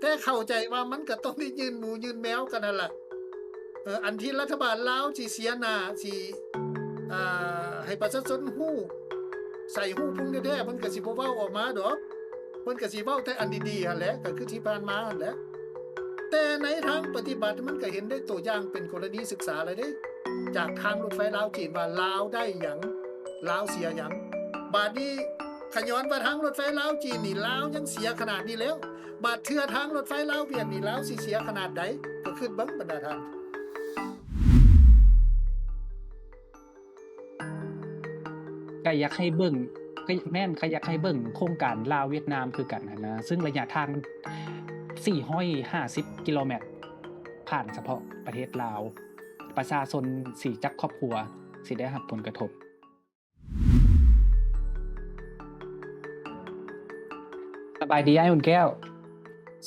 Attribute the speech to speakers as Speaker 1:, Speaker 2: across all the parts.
Speaker 1: แต่เข้าใจว่ามันก็ต้องได้ยืนหมูยืนแมวกันนั่นล่ะอันที่รัฐบาลลาวสิเสียหน้าสิอ่ให้ประชาชนฮู้ใส่ฮู้พุงแท้ๆเพิ่นก็สิบ่เว้าออกมาดอกเพิ่นก็สิเว้าแต่อันดีๆหั่นแหละก็คือที่ผ่านมาหั่นแหละแต่ในทางปฏิบัติมันก็เห็นได้ตัวอย่างเป็นกรณีศึกษาแล้วเด้จากทางรถไฟลาวจีนว่าลาวได้หยังลาวเสียหยังบัดนี้ขย้อนว่าทางรถไฟลาวจีนนี่ลาวยังเสียขนาดนี้แล้วบัดเทื่อทางรถไฟลาวเวียดนี่ลาวสิเสียขนาดใดก็ขึ้นเบิ่งบรรดาท่าน
Speaker 2: ก็อยากให้เบิ่งก็แม่นก็อยากให้เบิ่งโครงการลาวเวียดนามคือกันหั้นนะซึ่งระยะทางมัน450กิโลเมตรผ่านเฉพาะประเทศลาวประชาชนสิจักครอบครัวสิได้รับผลกระทบสบายดีอ้ายอุ่นแก้ว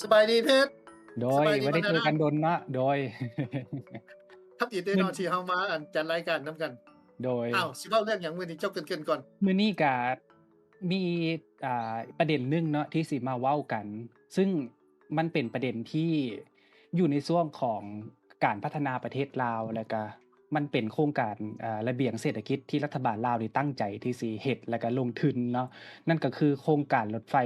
Speaker 1: สบายดีเพชร
Speaker 2: โด
Speaker 1: สบายดี
Speaker 2: ยบ่ได้เจอ
Speaker 1: บรรณารัก
Speaker 2: กันโดนเนาะโดย
Speaker 1: ครับยินดี
Speaker 2: มื้อ
Speaker 1: เนาะที่เฮามาจัดรายการนำกัน
Speaker 2: โดย
Speaker 1: อ้าวสิเว้าเรื่องหยังมื้อนี้เจ้าเกริ่นๆก่อน
Speaker 2: มื้อนี้ก็มีประเด็นหนึ่งเนาะที่สิมาเว้ากันซึ่งมันเป็นประเด็นที่อยู่ในช่วงของการพัฒนาประเทศลาวแล้วก็มันเป็นโครงการระเบียงเศรษฐกิจที่รัฐบาลลาวนี่ตั้งใจที่สิเฮ็ดแล้วก็ลงทุนเนาะนั่นก็คือโครงการรถไฟ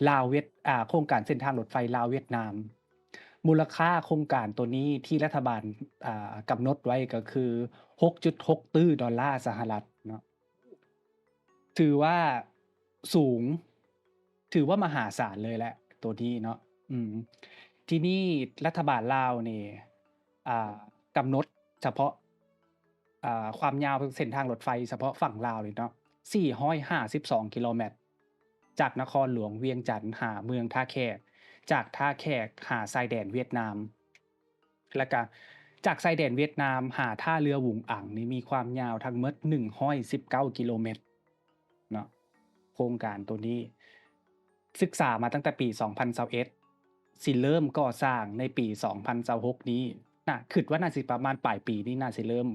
Speaker 2: ลาวเวียดโครงการเส้นทางรถไฟลาวเวียดนามมูลค่าโครงการตัวนี้ที่รัฐบาลกำหนดไว้ก็คือ6.6ตื้อดอลลาร์สหรัฐเนาะ ถือว่าสูงถือว่ามหาศาลเลยแหละตัวนี้เนาะอืมที่นี่รัฐบาลลาวนี่อ่ากำหนดเฉพาะความยาวเส้นทางรถไฟเฉพาะฝั่งลาวเลยเนาะ452กิโลเมตรจากนครหลวงเวียงจันทน์หาเมืองท่าแขกจากท่าแขกหาชายแดนเวียดนามแล้วก็จากชายแดนเวียดนามหาท่าเรือหวุงอั่งนี่มีความยาวทั้งหมด119กิโลเมตร เนาะโครงการตัวนี้ศึกษามาตั้งแต่ปี2021สิเริ่มก่อสร้างในปี2026นี้น่ะคิดว่าน่าสิประมาณปลายปีนี้น่าสิเริ่ม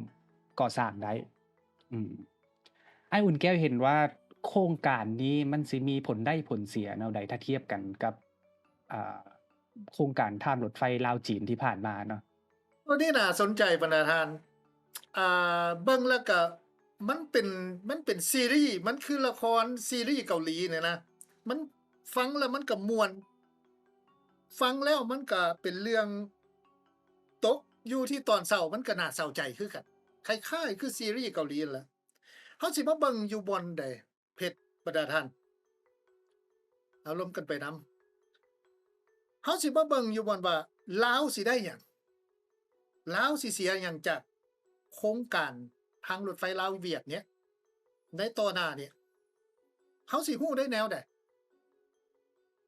Speaker 2: ก่อสร้างได้อืมอ้ายอุ่นแก้วเห็นว่าโครงการนี้มันสิมีผลได้ผลเสียแนวใดถ้าเทียบกันกับอ่าโครงการทางรถไฟลาวจีนที่ผ่านมาเนาะ
Speaker 1: ตัวนี้น่าสนใจบรรดาท่านเบิ่งแล้วก็มันเป็นมันเป็นซีรีส์มันคือละครซีรีส์เกาหลีเนี่ยนะมันฟังแล้วมันก็ม่วนฟังแล้วมันก็เป็นเรื่องตกอยู่ที่ตอนเช้ามันก็น่าเศร้าใจคือกันคล้ายๆคือซีรีส์เกาหลีนั่นแหละเฮาสิมาเบิ่งอยู่บ่อนใดเพชรบรรดาท่านเอารมณ์กันไปนำเฮาสิมาเบิ่งอยู่บ่อนว่าลาวสิได้หยัง ลาวสิเสียหยังจากโครงการทางรถไฟลาวเวียดเนี่ยในต่อหน้าเนี่ยเขาสิฮู้ได้แนวใด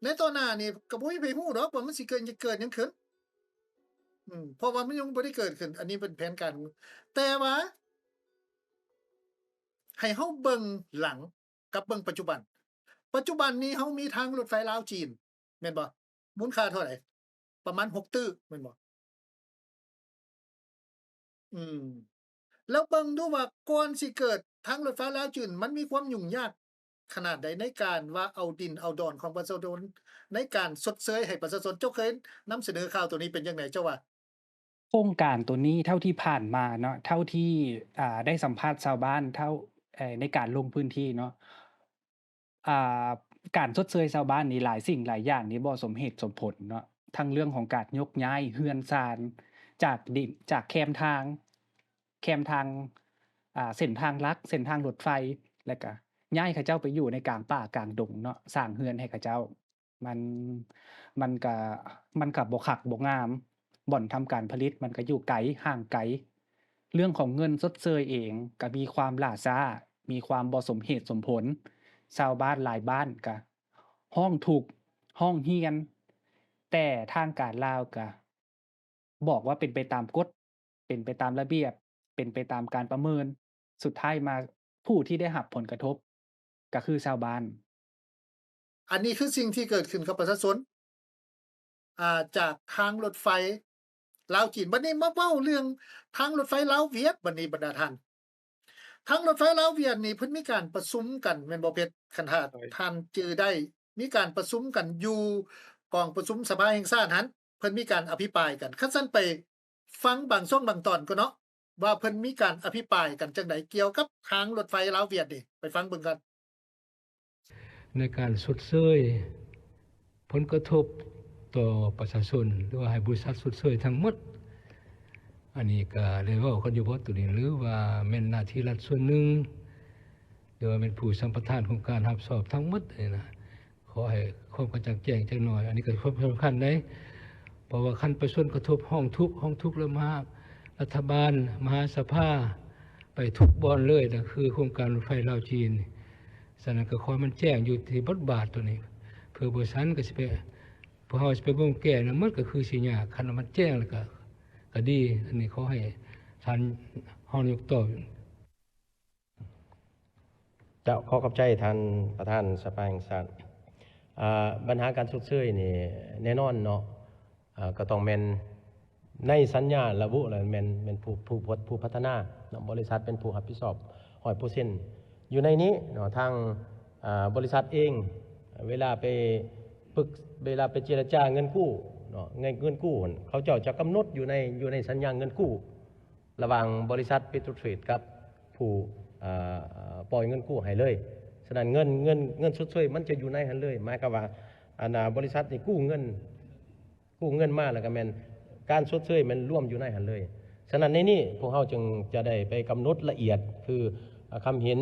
Speaker 1: ในต่อหน้านี่ก็บ่มีไผฮู้ดอกว่ามันสิเกิดหยังขึ้นเพราะว่ามันยังบ่ได้เกิดขึ้นอันนี้เป็นแผนการแต่ว่าให้เฮาเบิ่งหลังกับเบิ่งปัจจุบันปัจจุบันนี้เฮามีทางรถไฟลาวจีนแม่นบ่มูลค่าเท่าไรประมาณ6ตื้อแม่นบ่อืม แล้วเบิ่งดูว่าก่อนสิเกิดทางรถไฟลาวจีนมันมีความยุ่งยากขนาดใดในการว่าเอาดินเอาดอนของประชาชนในการชดเชยให้ประชาชนเจ้าเคยนำเสนอข่าวตัวนี้เป็นจังไดเจ้าว่า
Speaker 2: โครงการตัวนี้เท่าที่ผ่านมาเนาะเท่าที่ได้สัมภาษณ์ชาวบ้านเท่าในการลงพื้นที่เนาะอ่าการชดเชยชาวบ้านนี่หลายสิ่งหลายอย่างนี่บ่สมเหตุสมผลเนาะทั้งเรื่องของการยกย้ายเรือนชานจากแคมทางเส้นทางหลักเส้นทางรถไฟแล้วก็ย้ายเขาเจ้าไปอยู่ในกลางป่ากลางดงเนาะสร้างเรือนให้เขาเจ้ามันมันก็มันก็บ่คักบ่งามบ่อนทำการผลิตมันก็อยู่ไกลห่างไกลเรื่องของเงินชดเชยเองก็มีความล่าช้ามีความบ่สมเหตุสมผล ชาวบ้านหลายบ้านก็ร้องทุกข์ร้องเรียนแต่ทางการลาวก็บอกว่าเป็นไปตามกฎเป็นไปตามระเบียบเป็นไปตามการประเมินสุดท้ายมาผู้ที่ได้รับผลกระทบก็คือชาวบ้าน
Speaker 1: อันนี้คือสิ่งที่เกิดขึ้นกับประชาชนจากทางรถไฟลาวจีนบัดนี้มาเว้าเรื่องทางรถไฟลาวเวียดบัดนี้บรรดาท่านทางรถไฟลาวเวียดนี่เพิ่นมีการประชุมกันแม่นบ่เพชรคันถ้า
Speaker 2: โดย
Speaker 1: ท่านจื้อได้มีการประชุมกันอยู่ กองประชุมสภาแห่งชาติหั้นเพิ่นมีการอภิปรายกันคันซั่นไปฟังบางช่วงบางตอนก่อนเนาะว่าเพิ่นมีการอภิปรายกันจั่งใดเกี่ยวกับทางรถไฟลาวเวียดนี่ไปฟังเบิ่งกัน
Speaker 3: ในการชดเชยผลกระทบต่อประชาชนหรือว่าให้บริษัทชดเชยทั้งหมดอันนี้ก็ได้เว้ากันอยู่บ่ตัวนี้หรือว่าแม่นหน้าที่รัฐส่วนหนึ่งหรือว่าเป็นผู้สัมปทานของการรับสอบทั้งหมดนี่นะขอให้ความกระจ่างแจ้งจักหน่อยอันนี้ก็ความสำคัญได้เพราะว่าคันไปส่วนกระทบห้องทุกข์แล้วมากรัฐบาลมหาสภาไปทุกบอนเลยนะคือโครงการรถไฟลาวจีนฉะนั้นก็ขอมันแจ้งอยู่ที่บทบาทตัวนี้เพื่อบริษัทก็สิไปพอเฮาสิไปเบิ่งแก้นะมันก็คือสิยากคันมันแจ้งแล้วก็ดีอันนี้ขอให้ท่านเฮานายกตอบ
Speaker 4: เจ้าขอขอบใจท่านประธานสภาแห่งชาติปัญหาการชดเชยนี่แน่นอนเนาะก็ต้องแม่นในสัญญาระบุแล้วแม่นผู้พัฒนาเนาะบริษัทเป็นผู้รับผิดชอบ 100% อยู่ในนี้เนาะทางบริษัทเองเวลาไปเจรจาเงินกู้เนาะเงินกู้เขาเจ้าจะกำหนดอยู่ในสัญญาเงินกู้ระหว่างบริษัทปิโตรเทรดกับผู้ปล่อยเงินกู้ให้เลยฉะนั้นเงินชดเชยมันจะอยู่ในหันเลยหมายความว่าบริษัทนี่กู้เงินมาแล้วก็แม่นการชดเชยมันร่วมอยู่ในหันเลยฉะนั้นในนี้พวกเฮาจึงจะได้ไปกำหนดละเอียดคือคำเห็น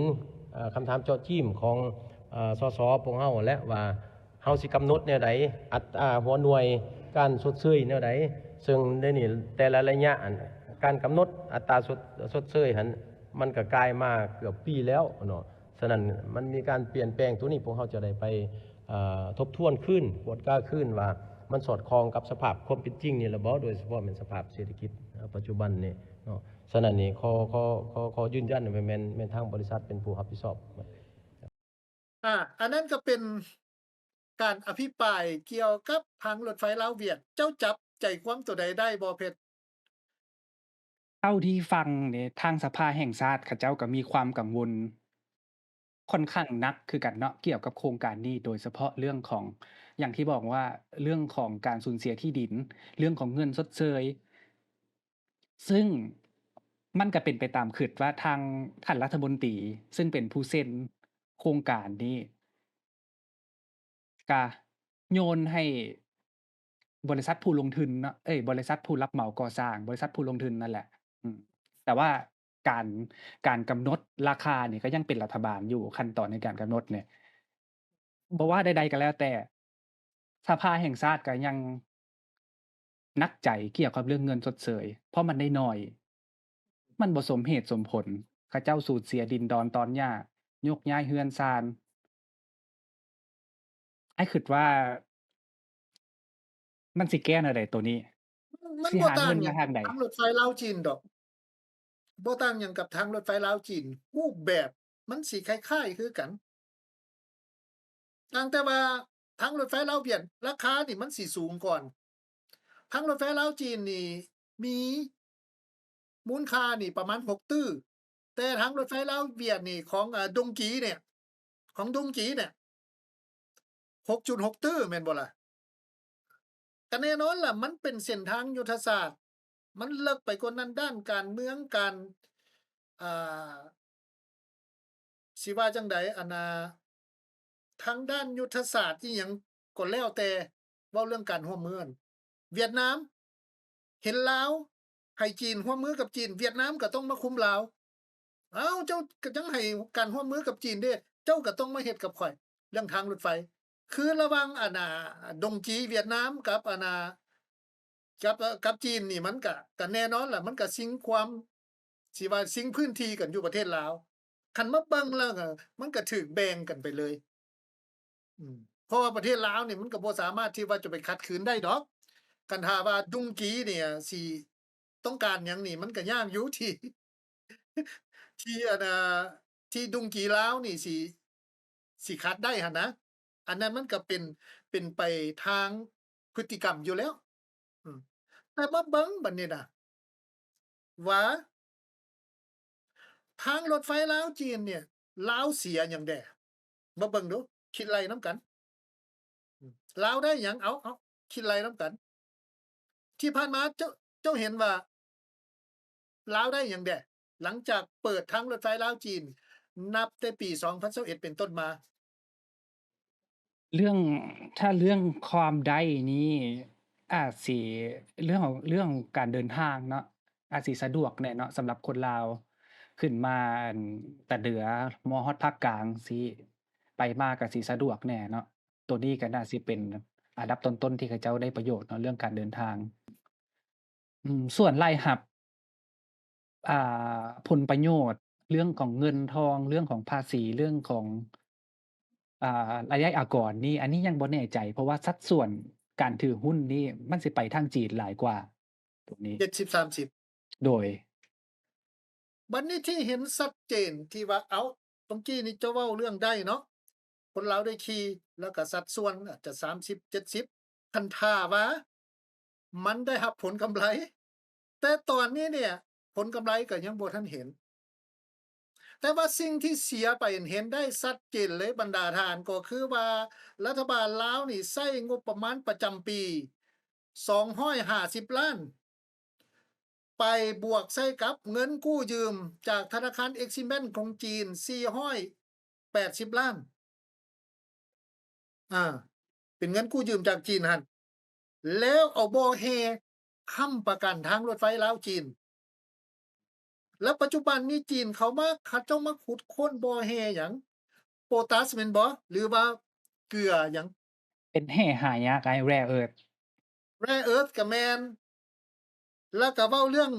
Speaker 4: คำถามเจาะจิ้มของสสพวกเฮาและว่าเฮาสิกำหนดแนวใดอัตราหัวหน่วยการชดเชยแนวใดซึ่งในนี้แต่ละระยะการกำหนดอัตราชดเชยหันมันก็กลายมาเกือบปีแล้วเนาะฉะนั้นมันมีการเปลี่ยนแปลงตัวนี้พวกเขาจะได้ไปทบทวนขึ้นกดกล้าขึ้นว่ามันสอดคล้องกับสภาพความเป็นจริงนี่ละบ่โดยเฉพาะเป็นสภาพเศรษฐกิจปัจจุบันนี่เนาะฉะนั้นนี่ขอยืนยันว่าแม่นทางบริษัทเป็นผู้รับผิดชอบ
Speaker 1: อันนั้นก็เป็นการอภิปรายเกี่ยวกับทางรถไฟลาวเวียดเจ้าจับใจความตัวใดได้บ่เพชร
Speaker 2: เท่าที่ฟังเนี่ยทางสภาแห่งชาติเขาเจ้าก็มีความกังวลค่อนข้างหนักคือกันเนาะเกี่ยวกับโครงการนี้โดยเฉพาะเรื่องของอย่างที่บอกว่าเรื่องของการสูญเสียที่ดินเรื่องของเงินชดเชยซึ่งมันก็เป็นไปตามคิดว่าทางท่านรัฐมนตรีซึ่งเป็นผู้เซ็นโครงการนี้ก็โยนให้บริษัทผู้ลงทุนเนาะบริษัทผู้รับเหมาก่อสร้างบริษัทผู้ลงทุนนั่นแหละอืมแต่ว่าการการกำหนดราคานี่ก็ยังเป็นรัฐบาลอยู่ขั้นตอนในการกำหนดเนี่ยบ่ว่าใดๆก็แล้วแต่สภาแห่งชาติก็ยังหนักใจเกี่ยวกับเรื่องเงินชดเชยเพราะมันได้น้อยมันบ่สมเหตุสมผลเขาเจ้าสูญเสียดินดอนตอนหญ้ายกย้ายเรือนชานอ้ายคิดว่ามันสิแก้แนวใดตัวนี้
Speaker 1: มัน
Speaker 2: สิหาเงิน
Speaker 1: บ่ต่างหยัง
Speaker 2: มาทางใด
Speaker 1: ทางรถไฟลาวจีนดอกบ่ต่างหยังกับทางรถไฟลาวจีนรูปแบบมันสิคล้ายๆคือกันต่างแต่ว่าทางรถไฟลาวเวียดราคานี่มันสิสูงก่อนทางรถไฟลาวจีนนี่มีมูลค่านี่ประมาณ6ตื้อแต่ทางรถไฟลาวเวียดนี่ของดงกีเนี่ยของดงกีเนี่ย 6.6 ตื้อแม่นบ่ล่ะก็แน่นอนล่ะมันเป็นเส้นทางยุทธศาสตร์มันเลิกไปกว่านั้นด้านการเมืองการอ่าสิว่าจั่งใดทางด้านยุทธศาสตร์อิหยังก็แล้วแต่เว้าเรื่องการร่วมมือเวียดนามเห็นลาวให้จีนร่วมมือกับจีนเวียดนามก็ต้องมาคุมลาวอ้าวเจ้าก็จังให้การร่วมมือกับจีนเด้เจ้าก็ต้องมาเฮ็ดกับข้อยเรื่องทางรถไฟคือระหว่างดงกีเวียดนามกับกับจีนนี่มันก็แน่นอนล่ะมันก็สิงความสิว่าสิงพื้นที่กันอยู่ประเทศลาวคันมาเบิ่งแล้วก็มันก็ถูกแบ่งกันไปเลยเพราะว่าประเทศลาวนี่มันก็บ่สามารถที่ว่าจะไปขัดขืนได้ดอกคันถ้าว่าดงกีเนี่ยสิต้องการหยังนี่มันก็ยากอยู่ที่ที่ที่ดงกีลาวนี่สิขัดได้หั้นนะอันนั้นมันก็เป็นไปทางพฤติกรรมอยู่แล้วอืมแต่มาเบิ่งบัดนี้น่ะว่าทางรถไฟลาวจีนเนี่ยลาวเสียหยังแด่มาเบิ่งดูคิดไล่นำกัน ลาวได้หยังเอาคิดไล่นำกัน ที่ผ่านมาเจ้าเห็นว่าลาวได้หยังแดหลังจากเปิดทางรถไฟลาวจีน นับแต่ปี2021เป็นต้นมา
Speaker 2: เรื่องถ้าเรื่องความได้นี่อาจสิเรื่องของการเดินทางเนาะอาจสิสะดวกแหน่เนาะสำหรับคนลาวขึ้นมาอั่นแต่เหนือมาฮอดภาคกลางซี้ไปมาก็สิสะดวกแหน่เนาะตัวนี้ก็น่าสิเป็นอันดับต้นๆที่เขาเจ้าได้ประโยชน์เนาะเรื่องการเดินทางส่วนรายรับอ่ผลประโยชน์เรื่องของเงินทอง เรื่องของภาษีเรื่องของรายได้อากรนี่อันนี้ยังบ่แน่ใจ เพราะว่าสัดส่วนการถือหุ้นนี่มันสิไปทางจีนหลายกว่าตรงนี้
Speaker 1: 70-30
Speaker 2: โดย
Speaker 1: บัดนี้ที่เห็นชัดเจนที่ว่าตรงกี้นี่เจ้าเว้าเรื่องได้เนาะคนลาวได้ขี่แล้วก็สัดส่วนอาจจะ30-70คันท่าว่ามันได้รับผลกำไร แต่ตอนนี้เนี่ย ผลกำไรก็ยังบ่ทันเห็น แต่ว่าสิ่งที่เสียไปเห็นได้ชัดเจนเลยบรรดาท่านก็คือว่ารัฐบาลลาวนี่ใช้งบประมาณประจำปี250ล้าน ไปบวกใส่กับเงินกู้ยืมจากธนาคาร Exim Bank ของจีน480ล้านเป็นเงินกู้ยืมจากจีนหั่นแล้วเอาบ่แฮ่ค้ำประกันทางรถไฟลาวจีน แล้วปัจจุบันนี้จีนเขาเจ้ามาขุดค้นบ่แฮ่หยังโพตัสแม่นบ่หรือว่าเกลือหยัง
Speaker 2: เป็นแร่หายากไอ้ Rare Earth
Speaker 1: Rare Earth ก็แม่นแล้วก็เว้าเรื่อง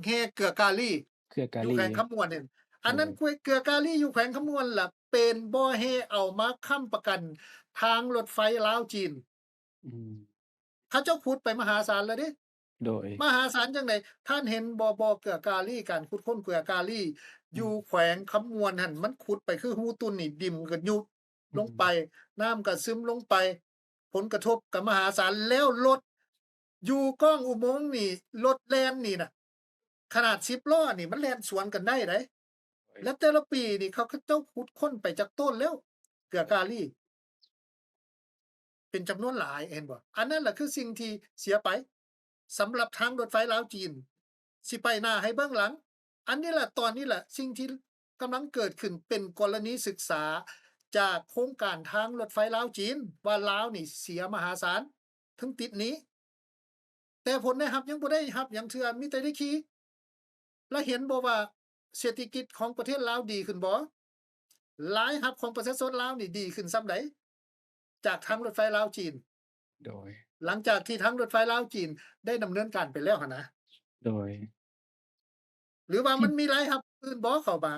Speaker 1: แฮ่เกลือกาลี
Speaker 2: เครือกา
Speaker 1: อยู่
Speaker 2: ลี
Speaker 1: แขวงคำมวนนี่อันนั้นเกลือกาลีอยู่แขวงคำมวนล่ะเป็นบ่แฮ่เอามาค้ำประกันทางรถไฟลาวจีน
Speaker 2: อืม
Speaker 1: เขาเจ้าขุดไปมหาศาลแล้วเด้
Speaker 2: โดย
Speaker 1: มหาศาลจังได๋ท่านเห็นบ่เกลือกาลีการขุดค้นเกลือกาลีอยู่แขวงคำมวนหั่นมันขุดไปคือหูตุนนี่ดินก็ยุบลงไป น้ำก็ซึมลงไป ผลกระทบก็มหาศาลแล้วรถอยู่ก้องอุโมงค์นี่รถแล่นนี่น่ะ ขนาด10ล้อนี่มันแล่นสวนกันได้ไดแล้วแต่ละปีนี่เขาเจ้าขุดค้นไปจากต้นแล้ว เกลือกาลี เป็นจำนวนหลายเห็นบ่อันนั้นแหละคือสิ่งที่เสียไปสำหรับทางรถไฟลาวจีน สิไปหน้าให้เบื้องหลัง อันนี้แหละตอนนี้แหละสิ่งที่กำลังเกิดขึ้นเป็นกรณีศึกษา จากโครงการทางรถไฟลาวจีน ว่าลาวนี่เสียมหาศาลถึงติดหนี้ แต่ผลได้รับยังบ่ได้รับหยังเทื่อมีแต่ได้ขี่แล้วเห็นบ่ว่าเศรษฐกิจของประเทศลาวดีขึ้นบ่รายรับของประชาชนลาวนี่ดีขึ้นส่ำใดจากทางรถไฟลาวจีน
Speaker 2: โดย
Speaker 1: หลังจากที่ทางรถไฟลาวจีนได้ดำเนินการไปแล้วหั่นนะ
Speaker 2: โดย
Speaker 1: หรือว่ามันมีรายรับอื่นบ่เข้ามา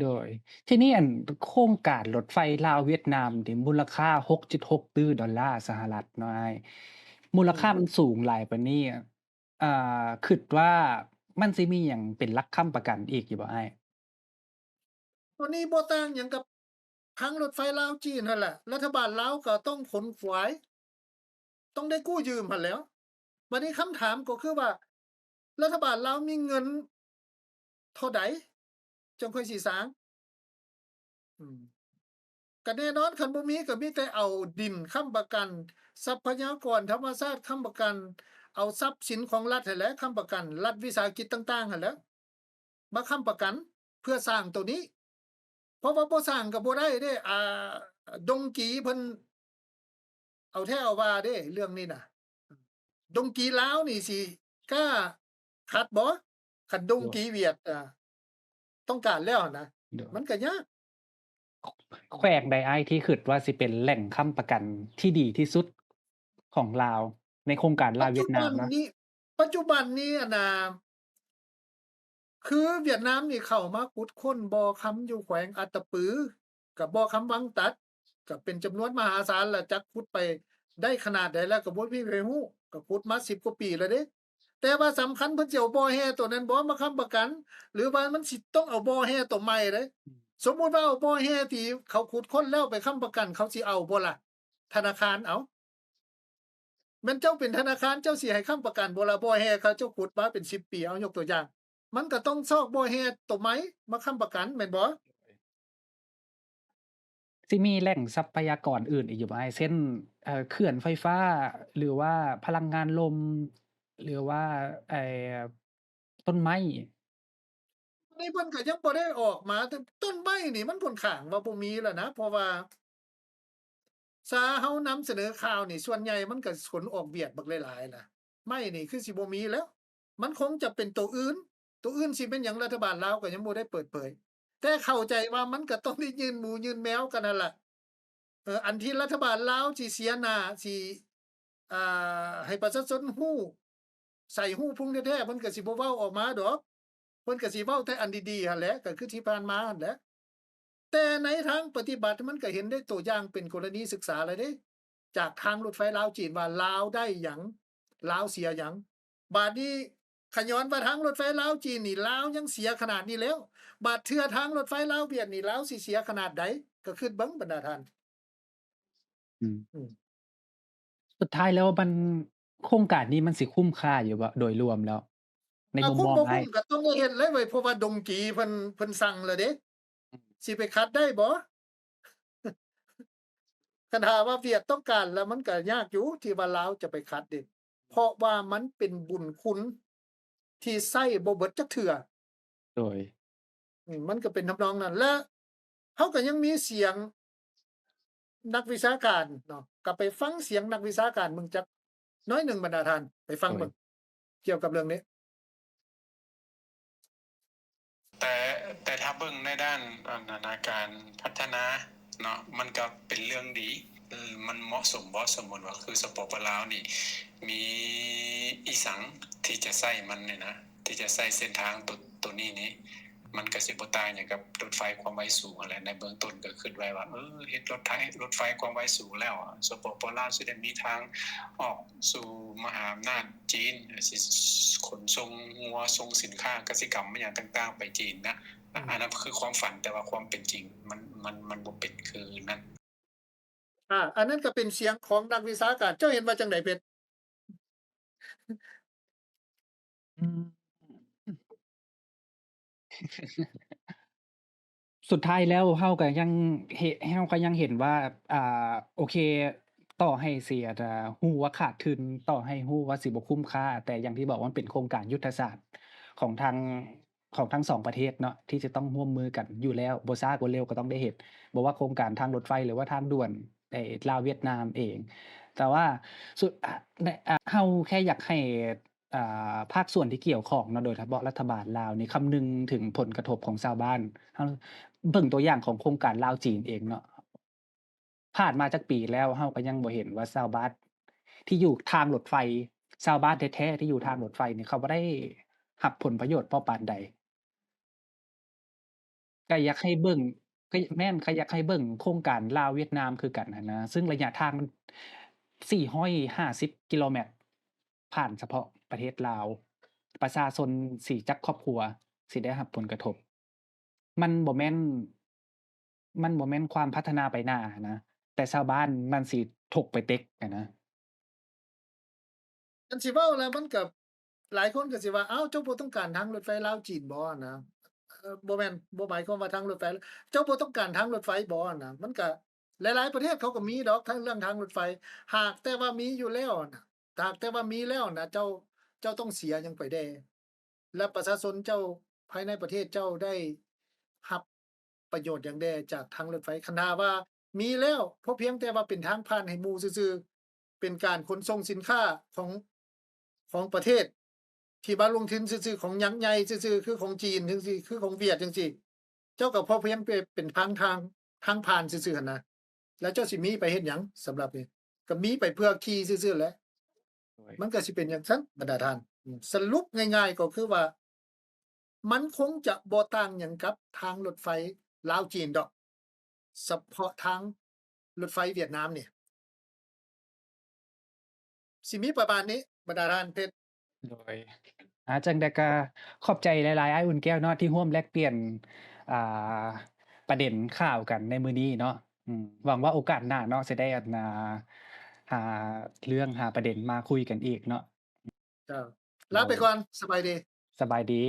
Speaker 2: โดย ที่นี่อันโครงการรถไฟลาวเวียดนามนี่มูลค่า 6.6 ตื้อดอลลาร์สหรัฐเนาะอ้ายมูลค่ามันสูงหลายปานนี้คิดว่ามันสิมีหยังเป็นหลักค้ำประกันอีกอยู่บ่อ้าย
Speaker 1: ตัวนี้บ่ต่างหยังกับทางรถไฟลาวจีนนั่นแหละ รัฐบาลลาวก็ต้องขนขวาย ต้องได้กู้ยืมหั่นแหล้ว บัดนี้คำถามก็คือว่า รัฐบาลลาวมีเงินเท่าใดจังค่อยสิสร้าง ก็แน่นอนคันบ่มีก็มีแต่เอาดินค้ำประกัน ทรัพยากรธรรมชาติค้ำประกัน เอาทรัพย์สินของรัฐนั่นแหละค้ำประกัน รัฐวิสาหกิจต่างๆหั่นแหล้วมาค้ำประกันเพื่อสร้างตัวนี้ เพราะว่าบ่สร้างก็บ่ได้เด้ดงกีเพิ่นเอาแท้เอาว่าเด้เรื่องนี้น่ะ ดงกีลาวนี่สิกล้าขัดบ่คันดงกีเวียดต้องการแล้วนะ
Speaker 2: โดย
Speaker 1: มันก็ยาก
Speaker 2: แขวงใดอ้ายที่คิดว่าสิเป็นแหล่งค้ำประกันที่ดีที่สุดของลาว ในโครงการลาวเวียดนามเนาะ
Speaker 1: ปัจจุบันนี้อะนะคือเวียดนามนี่เข้ามาขุดค้นบ่อค้ำอยู่แขวงอัตตปือ กับบ่อค้ำวังตัด ก็เป็นจำนวนมหาศาลแล้วจักขุดไปได้ขนาดใดแล้วก็บ่มีไผฮู้ก็ขุดมา10กว่าปีแล้วเด้แต่ว่าสำคัญเพิ่นสิเอาบ่อแฮ่ตัวนั้นบ่มาค้ำประกัน หรือว่ามันสิต้องเอาบ่อแฮ่ตัวใหม่เด้สมมุติว่าเอาบ่อแฮ่ที่เขาขุดค้นแล้วไปค้ำประกันเขาสิเอาบ่ล่ะธนาคารเอาแม่นเจ้าเป็นธนาคารเจ้าสิให้ค้ำประกันบ่ล่ะบ่อแฮ่เขาเจ้าขุดมาเป็น10ปีเอายกตัวอย่าง มันก็ต้องซอกบ่อแฮ่ตัวใหม่มาค้ำประกันแม่นบ่
Speaker 2: สิมีแหล่งทรัพยากรอื่นอีกอยู่บ่อ้ายเช่นเขื่อนไฟฟ้า หรือว่าพลังงานลม หรือว่าไอ้ต้นไม้
Speaker 1: นี่เพิ่นก็ยังบ่ได้ออกมาแต่ต้นไม้นี่มันค่อนข้างว่าบ่มีแล้วนะ เพราะว่าเฮานำเสนอข่าวนี่ส่วนใหญ่มันก็ขนออกเวียดบักหลายๆล่ะไม้นี่คือสิบ่มีแล้ว มันคงจะเป็นตัวอื่นสิเป็นหยังรัฐบาลลาวก็ยังบ่ได้เปิดเผย แต่เข้าใจว่ามันก็ต้องได้ยื่นหมูยื่นแมวกันนั่นล่ะอันที่รัฐบาลลาวสิเสียหน้าสิอ่ให้ประชาชนฮู้ใส่ฮู้พุงแท้ๆเพิ่นก็สิบ่เว้าออกมาดอกเพิ่นก็สิเว้าแต่อันดีๆหั่นแหละก็คือที่ผ่านมาหั่นแหละแต่ในทางปฏิบัติมันก็เห็นได้ตัวอย่างเป็นกรณีศึกษาแล้วเด้จากทางรถไฟลาวจีนว่าลาวได้หยังลาวเสียหยังบัดนี้คะย้อนว่าทางรถไฟลาวจีนนี่ลาวยังเสียขนาดนี้แล้วบัดเทื่อทางรถไฟลาวเวียดนี่ลาวสิเสียขนาดใดก็คิดเบิ่งบรรดาท่าน
Speaker 2: อืม
Speaker 1: อืม
Speaker 2: สุดท้ายแล้วโครงการนี้มันสิคุ้มค่าอยู่บ่โดยรวมแล้ว ในมุม
Speaker 1: คุ้มบ่คุ้
Speaker 2: มองอ้าย
Speaker 1: มก็ต้องได้เฮ็ดเลยเว้ยเพราะว่าดงกีเพิ่นสั่งแล้วเด้
Speaker 2: อืม
Speaker 1: สิไปขัดได้บ่คันหากว่าเวียดต้องการแล้วมันก็ยากอยู่ที่ว่าลาวจะไปขัดเดะเพราะว่ามันเป็นบุญคุณที่ใช้บ่เบิดจักเทื่อ
Speaker 2: โดย
Speaker 1: มันก็เป็นทำนองนั้นและเขาก็ยังมีเสียงนักวิชาการเนาะก็ไปฟังเสียงนักวิชาการเบิ่งจักน้อยหนึ่งบรรดาท่านไปฟัง
Speaker 2: โดย
Speaker 1: เบิ่งเกี่ยวกับเรื่องนี้
Speaker 5: แต่แต่ถ้าเบิ่งในด้านการพัฒนาเนาะมันก็เป็นเรื่องดีมันเหมาะสมบ่สมมุติว่าคือสปปลาวนี่มีอีสังที่จะใช้มันเนี่ยนะที่จะใช้เส้นทางตัวนี้นี่มันก็สิบ่ต่างหยังกับรถไฟความไวสูงนั่นแหละในเบื้องต้นก็คิดไว้ว่าเฮ็ดรถไฟความไวสูงแล้วสปปลาวสิได้มีทางออกสู่มหาอำนาจจีนสิขนส่งงัวส่งสินค้ากสิกรรมอิหยังต่างๆไปจีนนะอันนั้นคือความฝันแต่ว่าความเป็นจริงมันบ่เป็นคือนั้น
Speaker 1: อันนั้นก็เป็นเสียงของนักวิชาการเจ้าเห็นว่าจังไดเพชร
Speaker 2: อืม สุดท้ายแล้วเราก็ยังเห็นว่าโอเคต่อให้เสียฮู้ว่าขาดทุนต่อให้ฮู้ว่าสิบ่คุ้มค่าแต่อย่างที่บอกว่ามันเป็นโครงการยุทธศาสตร์ของทางของทั้ง2ประเทศเนาะที่จะต้องร่วมมือกันอยู่แล้วบ่ช้าก็เร็วก็ต้องได้เฮ็ดบ่ว่าโครงการทางรถไฟหรือว่าทางด่วนลาวเวียดนามเองแต่ว่าสุดในเราแค่อยากให้ภาคส่วนที่เกี่ยวข้องเนาะโดยเฉพาะรัฐบาลลาวนี่คำนึงถึงผลกระทบของชาวบ้านเรา เบิ่งตัวอย่างของโครงการลาวจีนเองเนาะผ่านมาจักปีแล้วเราก็ยังบ่เห็นว่าชาวบ้านที่อยู่ทางรถไฟชาวบ้านแท้ๆที่อยู่ทางรถไฟนี่เขาบ่ได้รับผลประโยชน์พอปานใดก็อยากให้เบิ่งก็แม่นก็อยากให้เบิ่งโครงการลาวเวียดนามคือกันหั้นนะซึ่งระยะทางมัน450กิโลเมตรผ่านเฉพาะประเทศลาวประชาชน4จักครอบครัวสิได้รับผลกระทบ มันบ่แม่นมันบ่แม่นความพัฒนาไปหน้าอะนะแต่ชาวบ้านมันสิถกไปเต็กอะนะ
Speaker 1: คันสิเว้าแล้วมันก็หลายคนก็สิว่าอ้าวเจ้าบ่ต้องการทางรถไฟลาวจีนบ่นะบ่แม่นบ่หมายความว่าทางรถไฟเจ้าบ่ต้องการทางรถไฟบ่นะมันก็หลายๆประเทศเขาก็มีดอกทั้งเรื่องทางรถไฟหากแต่ว่ามีอยู่แล้วน่ะหากแต่ว่ามีแล้วน่ะเจ้าต้องเสียหยังไปแด่และประชาชนเจ้าภายในประเทศเจ้าได้รับประโยชน์หยังแด่จากทางรถไฟคันหากว่ามีแล้วเพราะเพียงแต่ว่าเป็นทางผ่านให้หมู่ซื่อๆเป็นการขนส่งสินค้าของประเทศที่มาลงทุนซื่อๆของยักษ์ใหญ่ซื่อๆคือของจีนจังซี่คือของเวียดจังซี่เจ้าก็พอเพียงเป็นทางผ่านซื่อๆหั่นนะแล้วเจ้าสิมีไปเฮ็ดหยังสำหรับนี่ก็มีไปเพื่อขี่ซื่อๆแหละ
Speaker 2: โดย
Speaker 1: มันก็สิเป็นจังซั้นบรรดาท่านสรุปง่ายๆก็คือว่ามันคงจะบ่ต่างหยังกับทางรถไฟลาวจีนดอกเฉพาะทางรถไฟเวียดนามนี่สิมีประมาณนี้บรรดาท่านเพชร
Speaker 2: โดยจั่งใดก็ขอบใจหลายๆอ้ายอุ่นแก้วเนาะที่ร่วมแลกเปลี่ยนอ่าประเด็นข่าวกันในมื้อนี้เนาะหวังว่าโอกาสหน้าเนาะสิได้หาเรื่องหาประเด็นมาคุยกันอีกเนาะ
Speaker 1: เจ้า
Speaker 2: โดย
Speaker 1: ลาไปก่อนสบายดี
Speaker 2: สบายดี